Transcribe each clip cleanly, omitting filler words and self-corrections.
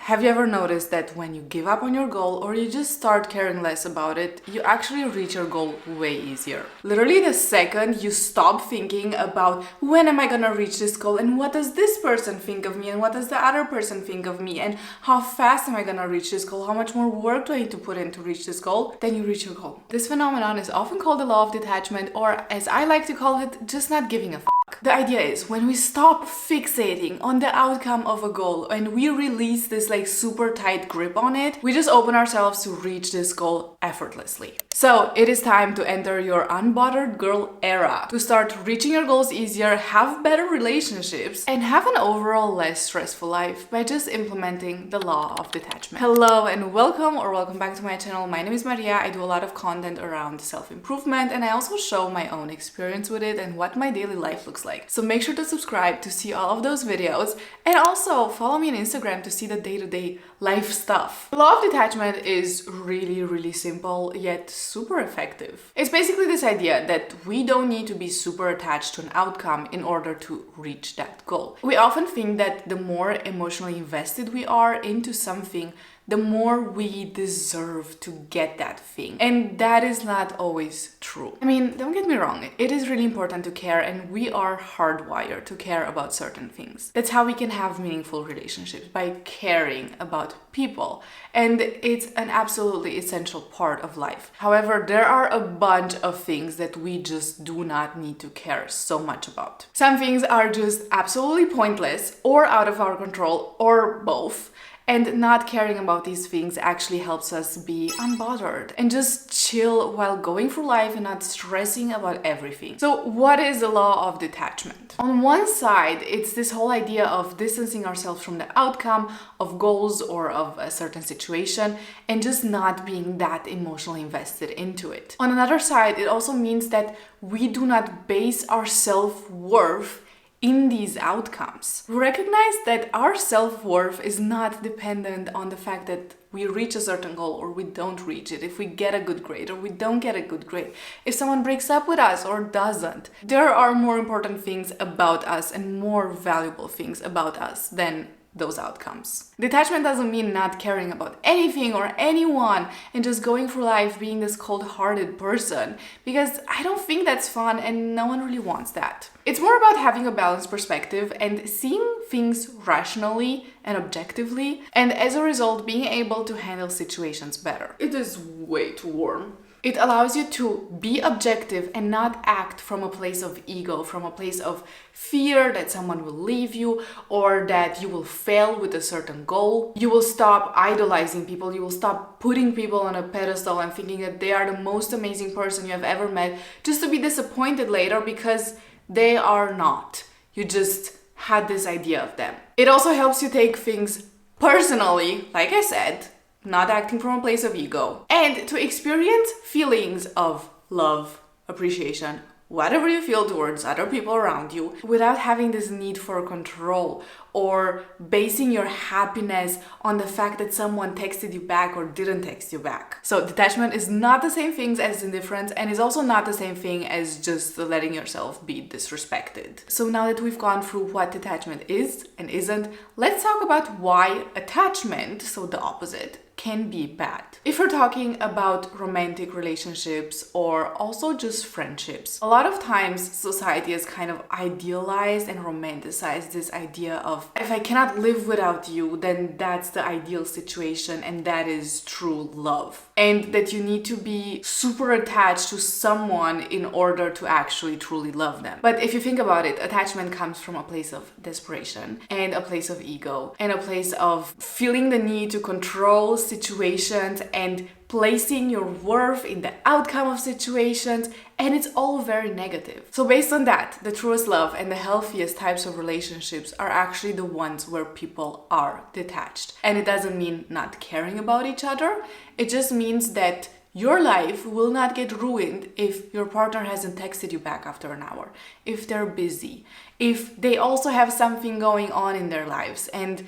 Have you ever noticed that when you give up on your goal or you just start caring less about it, you actually reach your goal way easier? Literally the second you stop thinking about when am I gonna reach this goal and what does this person think of me and what does the other person think of me and how fast am I gonna reach this goal, how much more work do I need to put in to reach this goal, then you reach your goal. This phenomenon is often called the law of detachment, or as I like to call it, just not giving a fuck. The idea is when we stop fixating on the outcome of a goal and we release this super tight grip on it, we just open ourselves to reach this goal effortlessly. So it is time to enter your unbothered girl era, to start reaching your goals easier, have better relationships, and have an overall less stressful life by just implementing the law of detachment. Hello and welcome back to my channel. My name is Maria. I do a lot of content around self-improvement and I also show my own experience with it and what my daily life looks like. So make sure to subscribe to see all of those videos and also follow me on Instagram to see the day-to-day life stuff. The law of detachment is really simple yet super effective. It's basically this idea that we don't need to be super attached to an outcome in order to reach that goal. We often think that the more emotionally invested we are into something, the more we deserve to get that thing. And that is not always true. I mean, don't get me wrong, it is really important to care and we are hardwired to care about certain things. That's how we can have meaningful relationships, by caring about people. And it's an absolutely essential part of life. However, there are a bunch of things that we just do not need to care so much about. Some things are just absolutely pointless or out of our control or both. And not caring about these things actually helps us be unbothered and just chill while going through life and not stressing about everything. So what is the law of detachment? On one side, it's this whole idea of distancing ourselves from the outcome of goals or of a certain situation and just not being that emotionally invested into it. On another side, it also means that we do not base our self-worth in these outcomes. Recognize that our self-worth is not dependent on the fact that we reach a certain goal or we don't reach it, if we get a good grade or we don't get a good grade, if someone breaks up with us or doesn't. There are more important things about us and more valuable things about us than those outcomes. Detachment doesn't mean not caring about anything or anyone and just going through life being this cold-hearted person, because I don't think that's fun and no one really wants that. It's more about having a balanced perspective and seeing things rationally and objectively, and as a result being able to handle situations better. It is way too warm. It allows you to be objective and not act from a place of ego, from a place of fear that someone will leave you or that you will fail with a certain goal. You will stop idolizing people. You will stop putting people on a pedestal and thinking that they are the most amazing person you have ever met, just to be disappointed later because they are not. You just had this idea of them. It also helps you take things personally, like I said, not acting from a place of ego, and to experience feelings of love, appreciation, whatever you feel towards other people around you, without having this need for control or basing your happiness on the fact that someone texted you back or didn't text you back. So detachment is not the same thing as indifference, and is also not the same thing as just letting yourself be disrespected. So now that we've gone through what detachment is and isn't, let's talk about why attachment, so the opposite, can be bad. If we're talking about romantic relationships or also just friendships, a lot of times society has kind of idealized and romanticized this idea of, if I cannot live without you, then that's the ideal situation and that is true love. And that you need to be super attached to someone in order to actually truly love them. But if you think about it, attachment comes from a place of desperation and a place of ego and a place of feeling the need to control situations and placing your worth in the outcome of situations, and it's all very negative. So based on that, the truest love and the healthiest types of relationships are actually the ones where people are detached. And it doesn't mean not caring about each other, it just means that your life will not get ruined if your partner hasn't texted you back after an hour, if they're busy, if they also have something going on in their lives and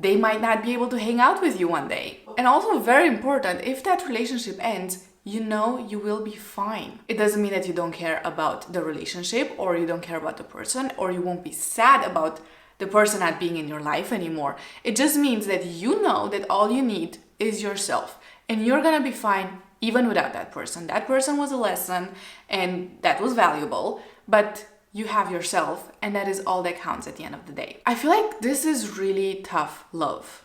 they might not be able to hang out with you one day. And also very important, if that relationship ends, you know you will be fine. It doesn't mean that you don't care about the relationship or you don't care about the person or you won't be sad about the person not being in your life anymore. It just means that you know that all you need is yourself, and you're gonna be fine even without that person. That person was a lesson and that was valuable, but you have yourself, and that is all that counts at the end of the day. I feel like this is really tough love,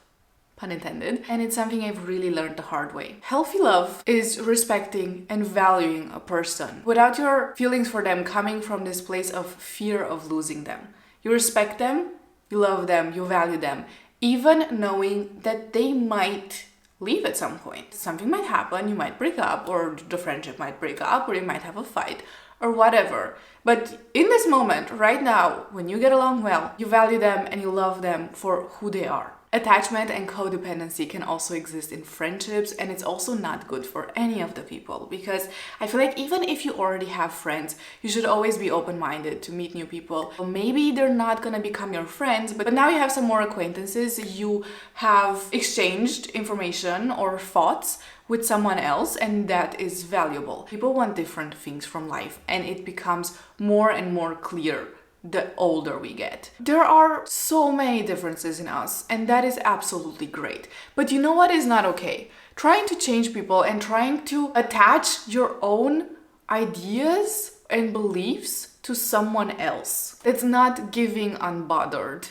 pun intended, and it's something I've really learned the hard way. Healthy love is respecting and valuing a person without your feelings for them coming from this place of fear of losing them. You respect them, you love them, you value them, even knowing that they might leave at some point. Something might happen, you might break up, or the friendship might break up, or you might have a fight, or whatever. But in this moment, right now, when you get along well, you value them and you love them for who they are. Attachment and codependency can also exist in friendships, and it's also not good for any of the people, because I feel like even if you already have friends, you should always be open-minded to meet new people. Maybe they're not gonna become your friends, but now you have some more acquaintances, you have exchanged information or thoughts with someone else, and that is valuable. People want different things from life, and it becomes more and more clear the older we get. There are so many differences in us, and that is absolutely great. But you know what is not okay? Trying to change people and trying to attach your own ideas and beliefs to someone else. It's not giving unbothered.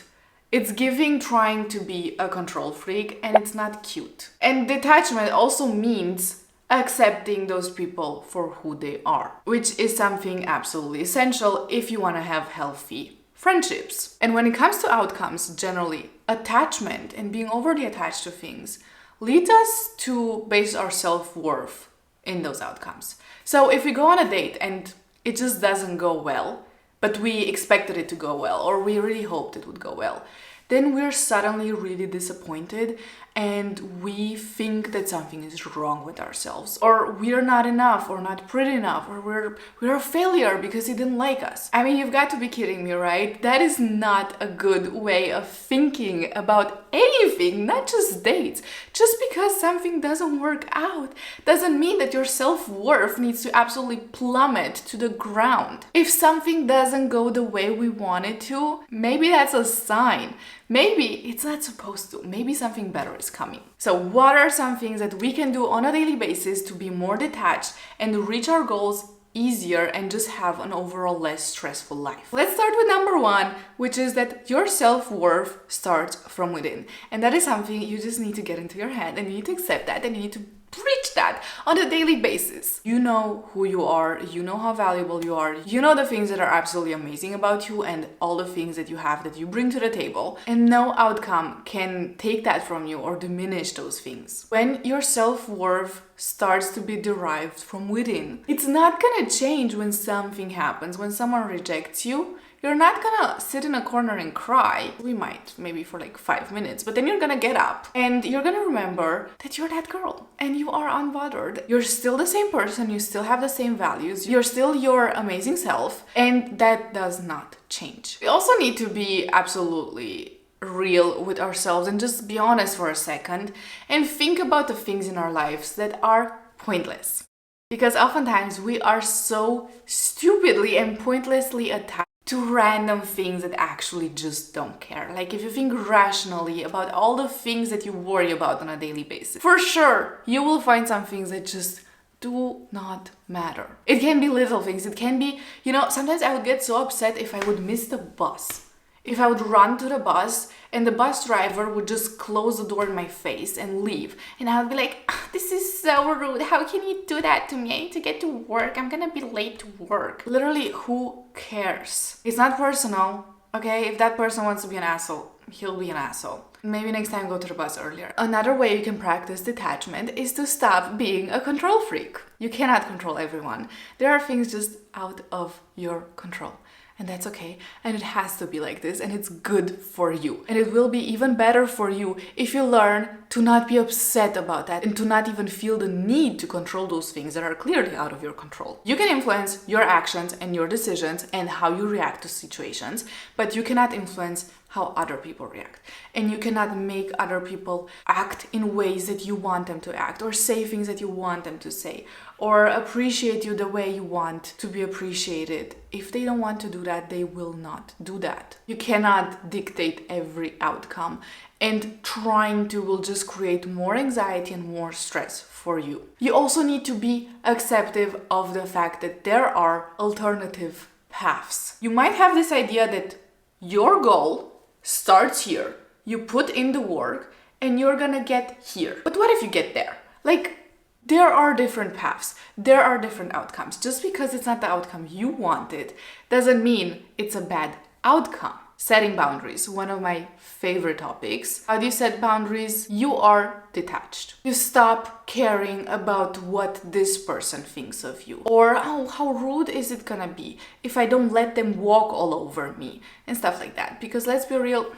It's giving trying to be a control freak, and it's not cute. And detachment also means accepting those people for who they are, which is something absolutely essential if you want to have healthy friendships. And when it comes to outcomes, generally, attachment and being overly attached to things leads us to base our self-worth in those outcomes. So if we go on a date and it just doesn't go well, but we expected it to go well, or we really hoped it would go well, then we're suddenly really disappointed and we think that something is wrong with ourselves, or we're not enough, or not pretty enough, or we're a failure because he didn't like us. I mean, you've got to be kidding me, right? That is not a good way of thinking about anything, not just dates. Just because something doesn't work out doesn't mean that your self-worth needs to absolutely plummet to the ground. If something doesn't go the way we want it to, maybe that's a sign. Maybe it's not supposed to. Maybe something better is coming. So what are some things that we can do on a daily basis to be more detached and reach our goals easier and just have an overall less stressful life? Let's start with number one, which is that your self-worth starts from within. And that is something you just need to get into your head, and you need to accept that, and you need to preach that on a daily basis. You know who you are, you know how valuable you are, you know the things that are absolutely amazing about you and all the things that you have that you bring to the table, and no outcome can take that from you or diminish those things. When your self-worth starts to be derived from within, it's not gonna change when something happens. When someone rejects you, you're not gonna sit in a corner and cry. We might, maybe for like 5 minutes, but then you're gonna get up and you're gonna remember that you're that girl and you are unbothered. You're still the same person, you still have the same values, you're still your amazing self, and that does not change. We also need to be absolutely real with ourselves and just be honest for a second and think about the things in our lives that are pointless. Because oftentimes we are so stupidly and pointlessly attached to random things that actually just don't care. Like if you think rationally about all the things that you worry about on a daily basis, for sure you will find some things that just do not matter. It can be little things. It can be, sometimes I would get so upset if I would miss the bus. If I would run to the bus and the bus driver would just close the door in my face and leave. And I would be like, this is so rude. How can you do that to me? I need to get to work. I'm gonna be late to work. Literally, who cares? It's not personal, okay? If that person wants to be an asshole, he'll be an asshole. Maybe next time go to the bus earlier. Another way you can practice detachment is to stop being a control freak. You cannot control everyone. There are things just out of your control. And that's okay, and it has to be like this, and it's good for you. And it will be even better for you if you learn to not be upset about that and to not even feel the need to control those things that are clearly out of your control. You can influence your actions and your decisions and how you react to situations, but you cannot influence how other people react. And you cannot make other people act in ways that you want them to act, or say things that you want them to say, or appreciate you the way you want to be appreciated. If they don't want to do that, they will not do that. You cannot dictate every outcome, and trying to will just create more anxiety and more stress for you. You also need to be accepting of the fact that there are alternative paths. You might have this idea that your goal starts here, you put in the work, and you're gonna get here. But what if you get there? There are different paths, there are different outcomes. Just because it's not the outcome you wanted doesn't mean it's a bad outcome. Setting boundaries, one of my favorite topics. How do you set boundaries? You are detached. You stop caring about what this person thinks of you. Or, oh, how rude is it gonna be if I don't let them walk all over me? And stuff like that. Because let's be real,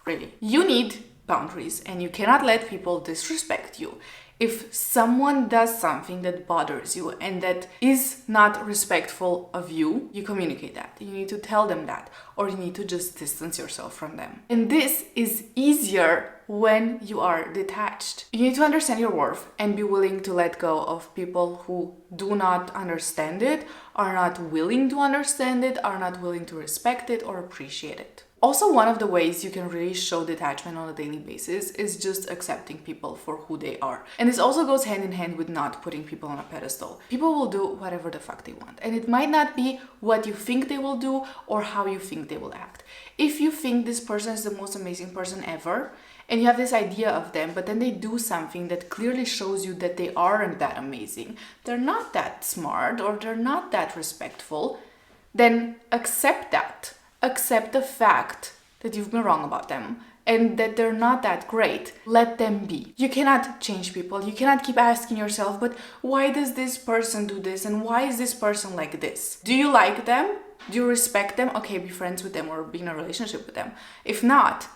really, you need boundaries and you cannot let people disrespect you. If someone does something that bothers you and that is not respectful of you, you communicate that. You need to tell them that, or you need to just distance yourself from them. And this is easier when you are detached. You need to understand your worth and be willing to let go of people who do not understand it, are not willing to understand it, are not willing to respect it or appreciate it. Also, one of the ways you can really show detachment on a daily basis is just accepting people for who they are. And this also goes hand in hand with not putting people on a pedestal. People will do whatever the fuck they want. And it might not be what you think they will do or how you think they will act. If you think this person is the most amazing person ever, and you have this idea of them, but then they do something that clearly shows you that they aren't that amazing, they're not that smart, or they're not that respectful, then accept that. Accept the fact that you've been wrong about them and that they're not that great. Let them be. You cannot change people. You cannot keep asking yourself, but why does this person do this? And why is this person like this? Do you like them? Do you respect them? Okay, be friends with them or be in a relationship with them. If not,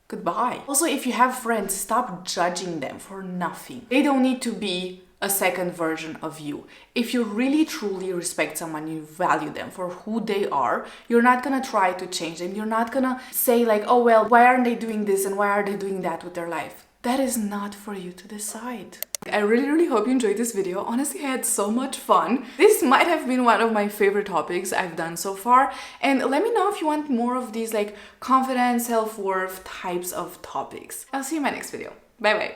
goodbye. Also, if you have friends, stop judging them for nothing. They don't need to be a second version of you. If you really truly respect someone, you value them for who they are, you're not gonna try to change them. You're not gonna say like, oh well, why aren't they doing this and why are they doing that with their life? That is not for you to decide. I really hope you enjoyed this video. Honestly, I had so much fun. This might have been one of my favorite topics I've done so far. And let me know if you want more of these like confidence, self-worth types of topics. I'll see you in my next video. Bye bye.